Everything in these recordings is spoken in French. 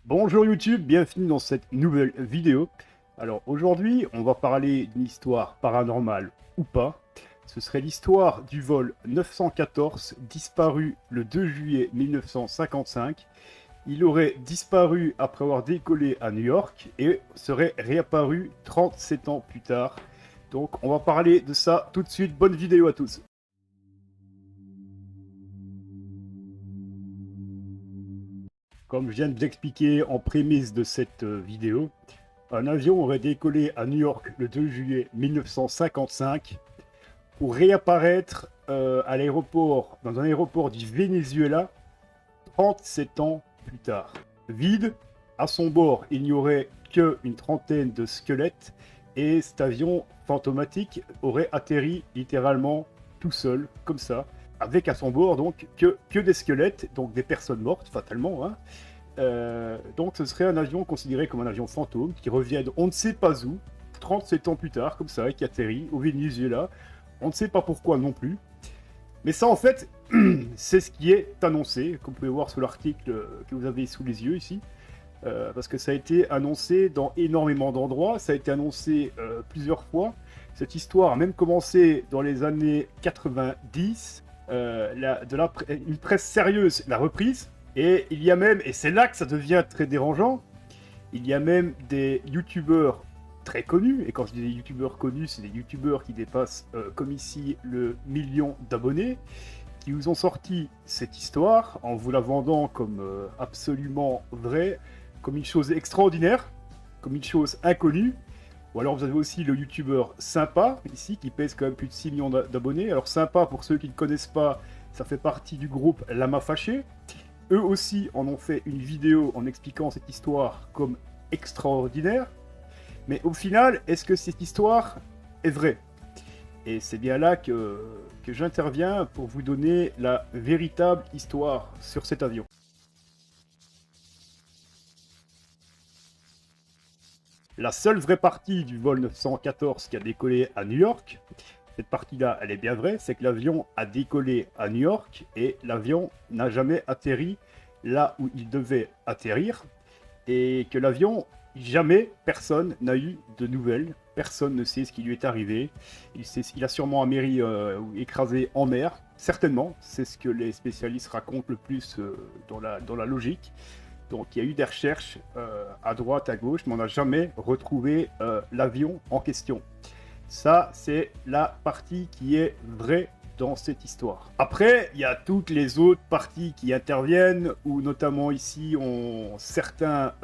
Bonjour YouTube, bienvenue dans cette nouvelle vidéo. Alors aujourd'hui, on va parler d'une histoire paranormale ou pas. Ce serait l'histoire du vol 914 disparu le 2 juillet 1955. Il aurait disparu après avoir décollé à New York et serait réapparu 37 ans plus tard. Donc on va parler de ça tout de suite. Bonne vidéo à tous. Comme je viens de l'expliquer en prémisse de cette vidéo, un avion aurait décollé à New York le 2 juillet 1955 pour réapparaître à l'aéroport, dans un aéroport du Venezuela 37 ans plus tard. Vide, à son bord, il n'y aurait qu'une trentaine de squelettes et cet avion fantomatique aurait atterri littéralement tout seul, comme ça, avec à son bord donc que des squelettes, donc des personnes mortes fatalement, hein. Donc ce serait un avion considéré comme un avion fantôme qui revient de on ne sait pas où, 37 ans plus tard, comme ça, et qui atterrit au Venezuela. On ne sait pas pourquoi non plus. Mais ça, en fait, c'est ce qui est annoncé, comme vous pouvez voir sur l'article que vous avez sous les yeux ici. Parce que ça a été annoncé dans énormément d'endroits, ça a été annoncé plusieurs fois. Cette histoire a même commencé dans les années 90. Une presse sérieuse l'a reprise. Et il y a même, et c'est là que ça devient très dérangeant, il y a même des youtubeurs très connus, et quand je dis des youtubeurs connus, c'est des youtubeurs qui dépassent, comme ici, le million d'abonnés, qui vous ont sorti cette histoire en vous la vendant comme absolument vraie, comme une chose extraordinaire, comme une chose inconnue. Ou alors vous avez aussi le youtubeur Sympa, ici, qui pèse quand même plus de 6 millions d'abonnés. Alors Sympa, pour ceux qui ne connaissent pas, ça fait partie du groupe Lama Fâché. Eux aussi en ont fait une vidéo en expliquant cette histoire comme extraordinaire. Mais au final, est-ce que cette histoire est vraie? Et c'est bien là que j'interviens pour vous donner la véritable histoire sur cet avion. La seule vraie partie du vol 914 qui a décollé à New York, cette partie-là, elle est bien vraie, c'est que l'avion a décollé à New York et l'avion n'a jamais atterri là où il devait atterrir et que l'avion, jamais personne n'a eu de nouvelles, personne ne sait ce qui lui est arrivé. Il a sûrement améri ou écrasé en mer, certainement, c'est ce que les spécialistes racontent le plus dans la logique. Donc il y a eu des recherches à droite, à gauche, mais on n'a jamais retrouvé l'avion en question. Ça, c'est la partie qui est vraie dans cette histoire. Après, il y a toutes les autres parties qui interviennent, où notamment ici, certains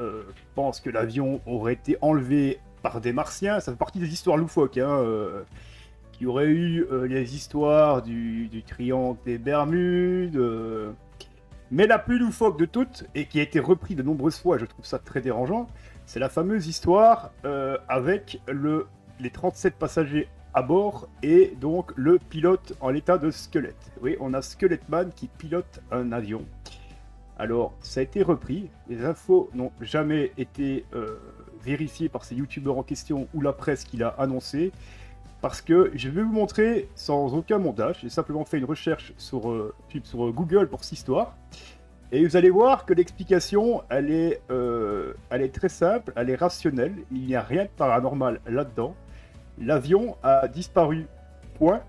pensent que l'avion aurait été enlevé par des martiens. Ça fait partie des histoires loufoques, hein, qui aurait eu les histoires du triangle des Bermudes. Mais la plus loufoque de toutes, et qui a été reprise de nombreuses fois, je trouve ça très dérangeant, c'est la fameuse histoire avec les 37 passagers à bord et donc le pilote en l'état de squelette. Oui, on a Skelettman qui pilote un avion. Alors, ça a été repris, les infos n'ont jamais été vérifiées par ces youtubeurs en question ou la presse qui l'a annoncé, parce que je vais vous montrer sans aucun montage, j'ai simplement fait une recherche sur Google pour cette histoire, et vous allez voir que l'explication, elle est très simple, elle est rationnelle, il n'y a rien de paranormal là-dedans. L'avion a disparu, point.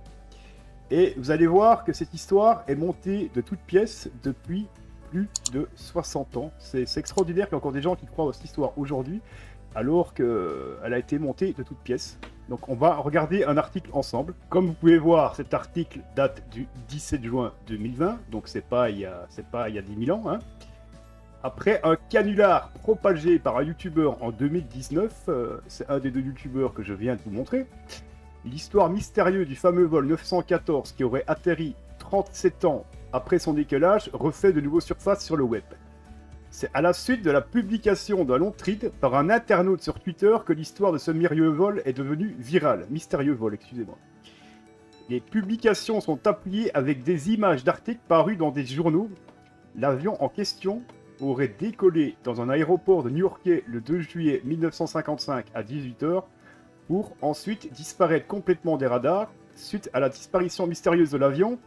Et vous allez voir que cette histoire est montée de toutes pièces depuis plus de 60 ans. C'est extraordinaire qu'il y ait encore des gens qui croient à cette histoire aujourd'hui, alors qu'elle a été montée de toutes pièces. Donc on va regarder un article ensemble. Comme vous pouvez voir, cet article date du 17 juin 2020, donc c'est pas il y a 10 000 ans, hein. Après un canular propagé par un youtubeur en 2019, c'est un des deux youtubeurs que je viens de vous montrer, l'histoire mystérieuse du fameux vol 914 qui aurait atterri 37 ans après son décollage refait de nouveau surface sur le web. C'est à la suite de la publication d'un long thread par un internaute sur Twitter que l'histoire de ce mystérieux vol est devenue virale. Mystérieux vol, excusez-moi. Les publications sont appuyées avec des images d'articles parus dans des journaux. L'avion en question aurait décollé dans un aéroport de New-Yorkais le 2 juillet 1955 à 18 h pour ensuite disparaître complètement des radars. Suite à la disparition mystérieuse de l'avion,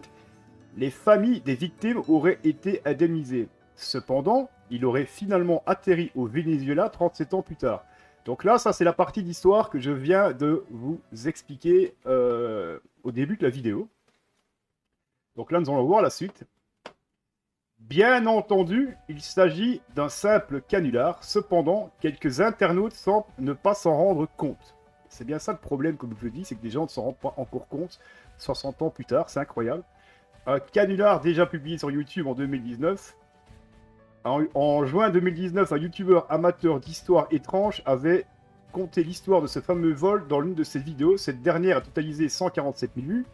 les familles des victimes auraient été indemnisées. Cependant, il aurait finalement atterri au Venezuela 37 ans plus tard. Donc là, ça c'est la partie d'histoire que je viens de vous expliquer au début de la vidéo. Donc là, nous allons voir la suite. Bien entendu, il s'agit d'un simple canular. Cependant, quelques internautes semblent ne pas s'en rendre compte. C'est bien ça le problème, comme je le dis, c'est que des gens ne s'en rendent pas encore compte 60 ans plus tard, c'est incroyable. Un canular déjà publié sur YouTube en 2019. En juin 2019, un youtubeur amateur d'histoires étranges avait conté l'histoire de ce fameux vol dans l'une de ses vidéos. Cette dernière a totalisé 147 000 vues.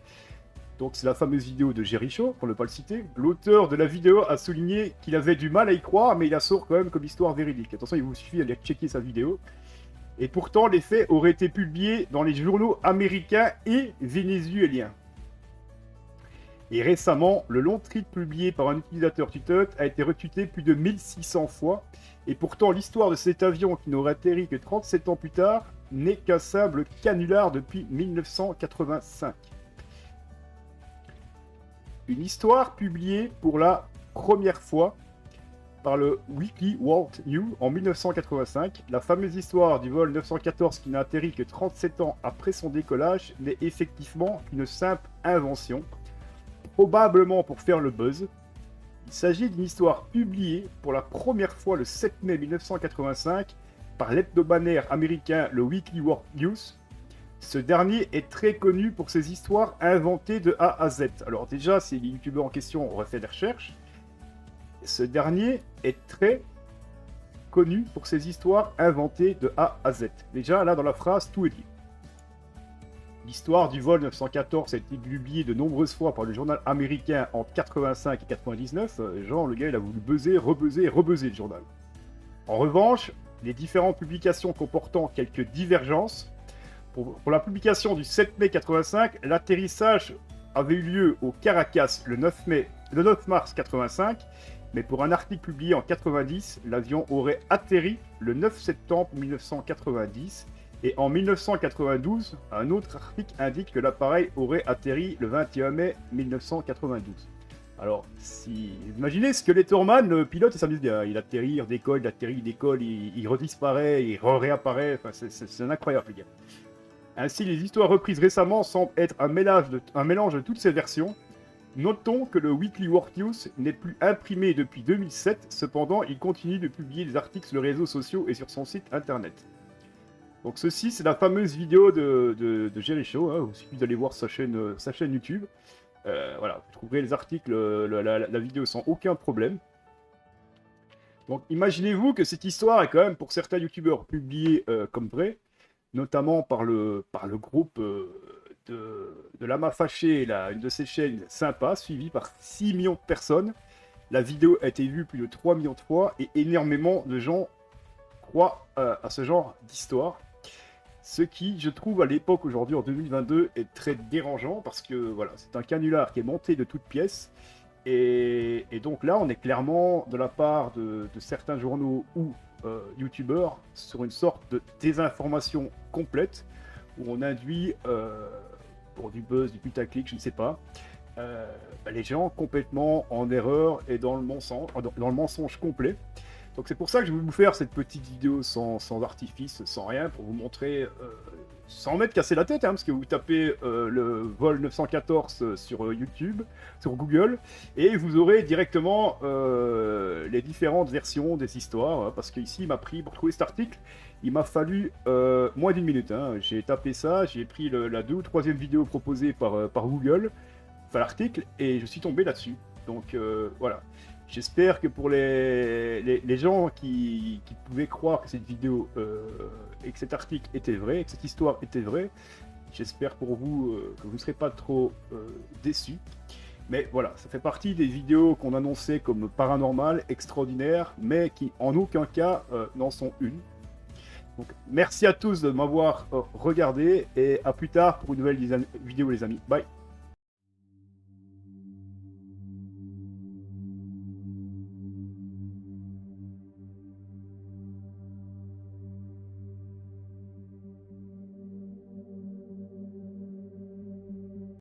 Donc c'est la fameuse vidéo de Jericho, pour ne pas le citer. L'auteur de la vidéo a souligné qu'il avait du mal à y croire, mais il assure quand même comme histoire véridique. Attention, il vous suffit d'aller checker sa vidéo. Et pourtant, les faits auraient été publiés dans les journaux américains et vénézuéliens. Et récemment, le long tweet publié par un utilisateur Twitter a été retweeté plus de 1600 fois. Et pourtant, l'histoire de cet avion qui n'aurait atterri que 37 ans plus tard n'est qu'un simple canular depuis 1985. Une histoire publiée pour la première fois par le Weekly World News en 1985. La fameuse histoire du vol 914 qui n'a atterri que 37 ans après son décollage n'est effectivement qu'une simple invention, probablement pour faire le buzz. Il s'agit d'une histoire publiée pour la première fois le 7 mai 1985 par l'hebdomadaire américain le Weekly World News. Ce dernier est très connu pour ses histoires inventées de A à Z. Alors déjà, si les youtubeurs en question auraient fait des recherches, ce dernier est très connu pour ses histoires inventées de A à Z. Déjà, là, dans la phrase, tout est dit. L'histoire du vol 914 a été publiée de nombreuses fois par le journal américain entre 85 et 99. Genre, le gars, il a voulu buzzer, rebuzzer et rebuzzer le journal. En revanche, les différentes publications comportant quelques divergences. Pour la publication du 7 mai 85, l'atterrissage avait eu lieu au Caracas le 9 mars 85, mais pour un article publié en 90, l'avion aurait atterri le 9 septembre 1990, et en 1992, un autre article indique que l'appareil aurait atterri le 21 mai 1992. Alors, imaginez ce que les Torman, le pilote, ça me dit, il atterrit, il décolle, il redisparaît, il réapparaît, enfin, c'est incroyable, les gars. Ainsi, les histoires reprises récemment semblent être un mélange de toutes ces versions. Notons que le Weekly World News n'est plus imprimé depuis 2007, cependant il continue de publier des articles sur les réseaux sociaux et sur son site internet. Donc ceci, c'est la fameuse vidéo de Jericho, hein, il suffit d'aller voir sa chaîne YouTube. Voilà, vous trouverez les articles, la vidéo sans aucun problème. Donc imaginez-vous que cette histoire est quand même pour certains youtubeurs publiée comme vraie, notamment par le groupe de Lama Fâché, une de ces chaînes sympas, suivie par 6 millions de personnes. La vidéo a été vue plus de 3 millions de fois et énormément de gens croient à ce genre d'histoire. Ce qui, je trouve, à l'époque, aujourd'hui, en 2022, est très dérangeant parce que voilà, c'est un canular qui est monté de toutes pièces. Et donc là, on est clairement, de la part de certains journaux ou youtubeurs, sur une sorte de désinformation complète où on induit, pour du buzz, du putaclic, je ne sais pas, les gens complètement en erreur et dans le mensonge complet. Donc c'est pour ça que je vais vous faire cette petite vidéo sans artifice, sans rien, pour vous montrer, sans m'être cassé la tête, hein, parce que vous tapez le vol 914 sur YouTube, sur Google, et vous aurez directement les différentes versions des histoires, hein, parce qu'ici, il m'a pris, pour trouver cet article, il m'a fallu moins d'une minute. Hein. J'ai tapé ça, j'ai pris la 2e ou 3e vidéo proposée par Google, enfin l'article, et je suis tombé là-dessus. Donc voilà. J'espère que pour les gens qui pouvaient croire que cette vidéo et que cet article était vrai, que cette histoire était vraie, j'espère pour vous que vous ne serez pas trop déçus. Mais voilà, ça fait partie des vidéos qu'on annonçait comme paranormales, extraordinaires, mais qui en aucun cas n'en sont une. Donc merci à tous de m'avoir regardé et à plus tard pour une nouvelle vidéo les amis. Bye.